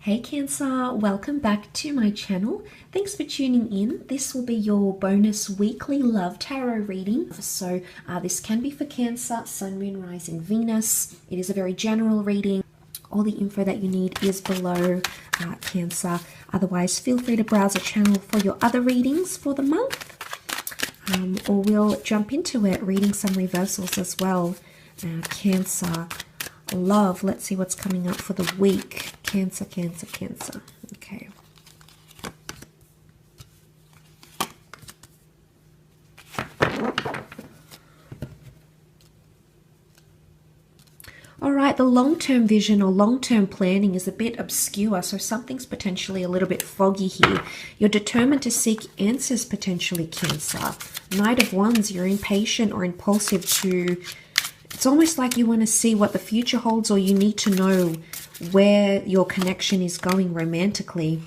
Hey Cancer, welcome back to my channel. Thanks for tuning in. This will be your bonus weekly love tarot reading. So this can be for Cancer, Sun, Moon, Rising, Venus. It is a very general reading. All the info that you need is below, Cancer. Otherwise, feel free to browse the channel for your other readings for the month. Or we'll jump into it, reading some reversals as well. Cancer. Love. Let's see what's coming up for the week. Cancer, Cancer, Cancer. Okay. All right, the long-term vision or long-term planning is a bit obscure, so something's potentially a little bit foggy here. You're determined to seek answers, potentially, Cancer. Knight of Wands, you're impatient or impulsive to... It's almost like you want to see what the future holds, or you need to know where your connection is going romantically.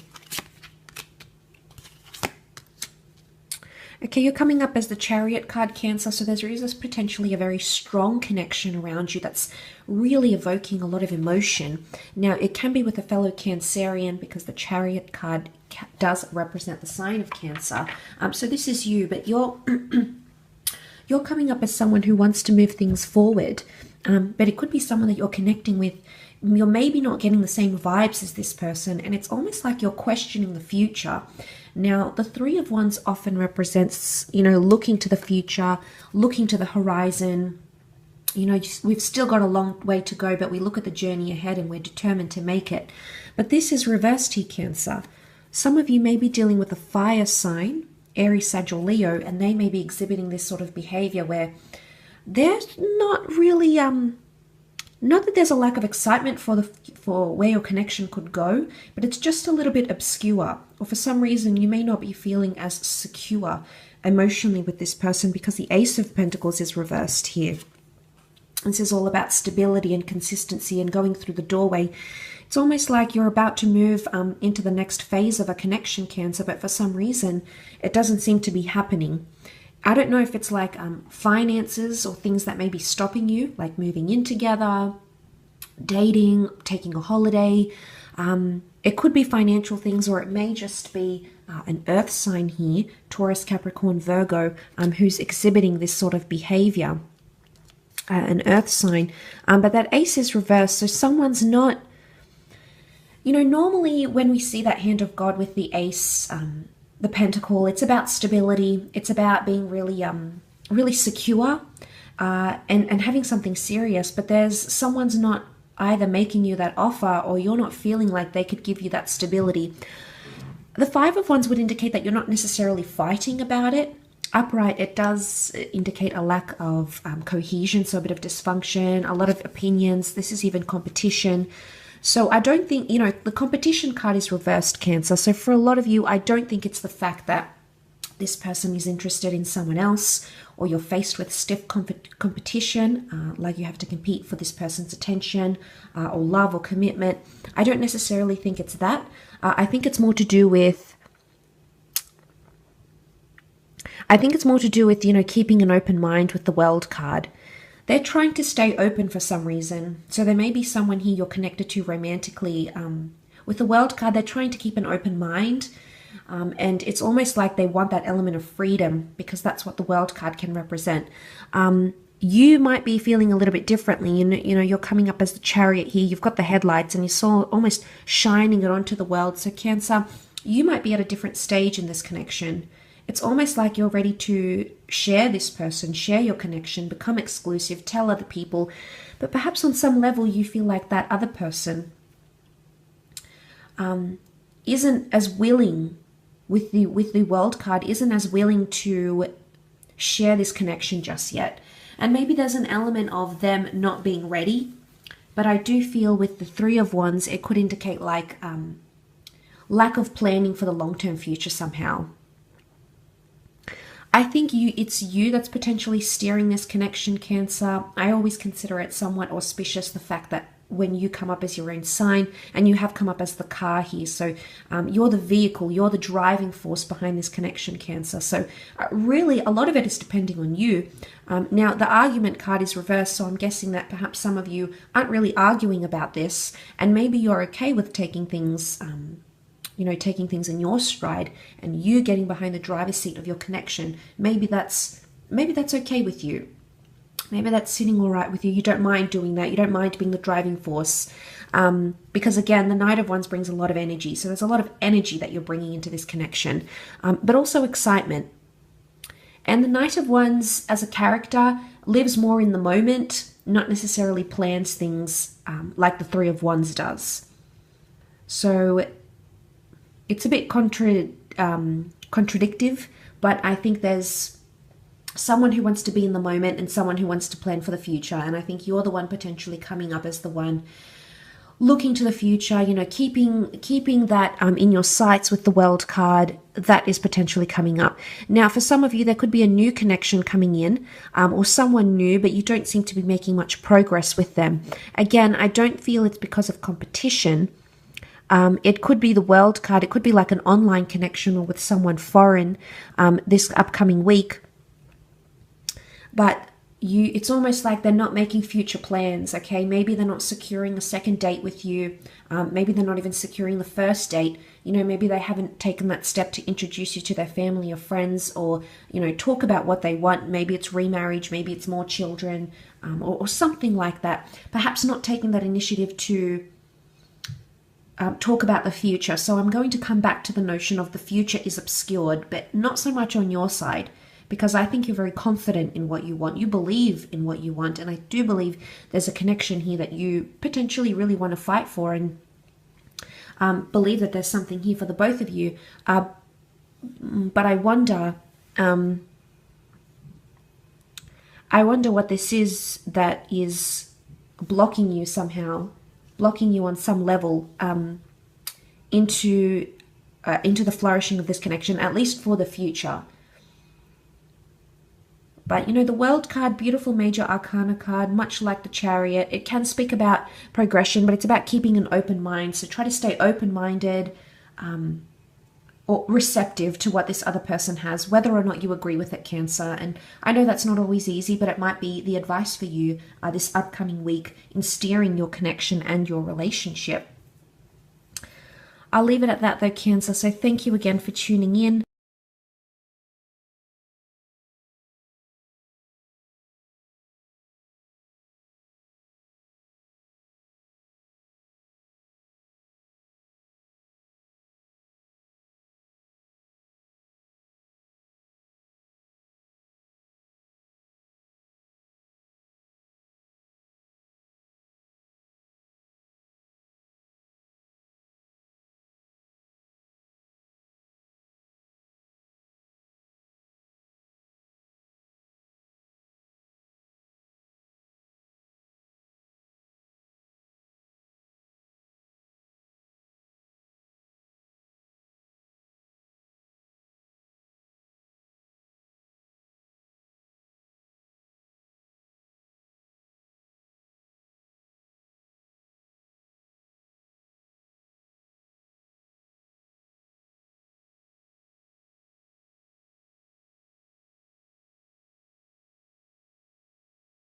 Okay, you're coming up as the Chariot card, Cancer, so there is potentially a very strong connection around you that's really evoking a lot of emotion. Now, it can be with a fellow Cancerian because the Chariot card does represent the sign of Cancer. So this is you, but you're... You're coming up as someone who wants to move things forward, but it could be someone that you're connecting with. You're maybe not getting the same vibes as this person, and it's almost like you're questioning the future. Now, the Three of Wands often represents, looking to the future, looking to the horizon. We've still got a long way to go, but we look at the journey ahead and we're determined to make it. But this is reversed here, Cancer. Some of you may be dealing with a fire sign, Aries, Sag, or Leo, and they may be exhibiting this sort of behavior where they're not really, not that there's a lack of excitement for where your connection could go, but it's just a little bit obscure, or for some reason you may not be feeling as secure emotionally with this person because the Ace of Pentacles is reversed here. This is all about stability and consistency and going through the doorway. It's almost like you're about to move into the next phase of a connection, Cancer, but for some reason, it doesn't seem to be happening. I don't know if it's like finances or things that may be stopping you, like moving in together, dating, taking a holiday. It could be financial things, or it may just be an earth sign here, Taurus, Capricorn, Virgo, who's exhibiting this sort of behavior, an earth sign. But that Ace is reversed, so someone's not... normally when we see that hand of God with the Ace, the Pentacle, it's about stability. It's about being really, really secure and having something serious. But someone's not either making you that offer, or you're not feeling like they could give you that stability. The Five of Wands would indicate that you're not necessarily fighting about it. Upright, it does indicate a lack of cohesion, so a bit of dysfunction, a lot of opinions. This is even competition. So I don't think, the competition card is reversed, Cancer. So for a lot of you, I don't think it's the fact that this person is interested in someone else, or you're faced with stiff competition, like you have to compete for this person's attention or love or commitment. I don't necessarily think it's that. I think it's more to do with, keeping an open mind with the World card. They're trying to stay open for some reason. So there may be someone here you're connected to romantically. With the World card, they're trying to keep an open mind. And it's almost like they want that element of freedom, because that's what the World card can represent. You might be feeling a little bit differently. You're coming up as the Chariot here. You've got the headlights and you're almost shining it onto the world. So Cancer, you might be at a different stage in this connection. It's almost like you're ready to share this person, share your connection, become exclusive, tell other people. But perhaps on some level you feel like that other person isn't as willing, with the World card, isn't as willing to share this connection just yet. And maybe there's an element of them not being ready. But I do feel with the Three of Wands, it could indicate like lack of planning for the long-term future somehow. I think it's you that's potentially steering this connection, Cancer. I always consider it somewhat auspicious, the fact that when you come up as your own sign, and you have come up as the car here. So you're the vehicle, you're the driving force behind this connection, Cancer. So really a lot of it is depending on you. Now the argument card is reversed, so I'm guessing that perhaps some of you aren't really arguing about this, and maybe you're okay with taking things taking things in your stride and you getting behind the driver's seat of your connection. Maybe that's okay with you. Maybe that's sitting all right with you. You don't mind doing that. You don't mind being the driving force. Because again, the Knight of Wands brings a lot of energy. So there's a lot of energy that you're bringing into this connection, but also excitement. And the Knight of Wands as a character lives more in the moment, not necessarily plans things like the Three of Wands does. So it's a bit contradictive, but I think there's someone who wants to be in the moment and someone who wants to plan for the future. And I think you're the one potentially coming up as the one looking to the future, keeping that in your sights with the World card. That is potentially coming up. Now, for some of you, there could be a new connection coming in, or someone new, but you don't seem to be making much progress with them. Again, I don't feel it's because of competition. It could be the World card. It could be like an online connection or with someone foreign this upcoming week. But it's almost like they're not making future plans, okay? Maybe they're not securing a second date with you. Maybe they're not even securing the first date. Maybe they haven't taken that step to introduce you to their family or friends, or, talk about what they want. Maybe it's remarriage, maybe it's more children, or something like that. Perhaps not taking that initiative to talk about the future. So I'm going to come back to the notion of the future is obscured, but not so much on your side, because I think you're very confident in what you want. You believe in what you want, and I do believe there's a connection here that you potentially really want to fight for, and believe that there's something here for the both of you. But I wonder what this is that is blocking you somehow, blocking you on some level into the flourishing of this connection, at least for the future. But, the World card, beautiful major arcana card, much like the Chariot. It can speak about progression, but it's about keeping an open mind. So try to stay open-minded or receptive to what this other person has, whether or not you agree with it, Cancer. And I know that's not always easy, but it might be the advice for you this upcoming week in steering your connection and your relationship. I'll leave it at that though, Cancer. So thank you again for tuning in.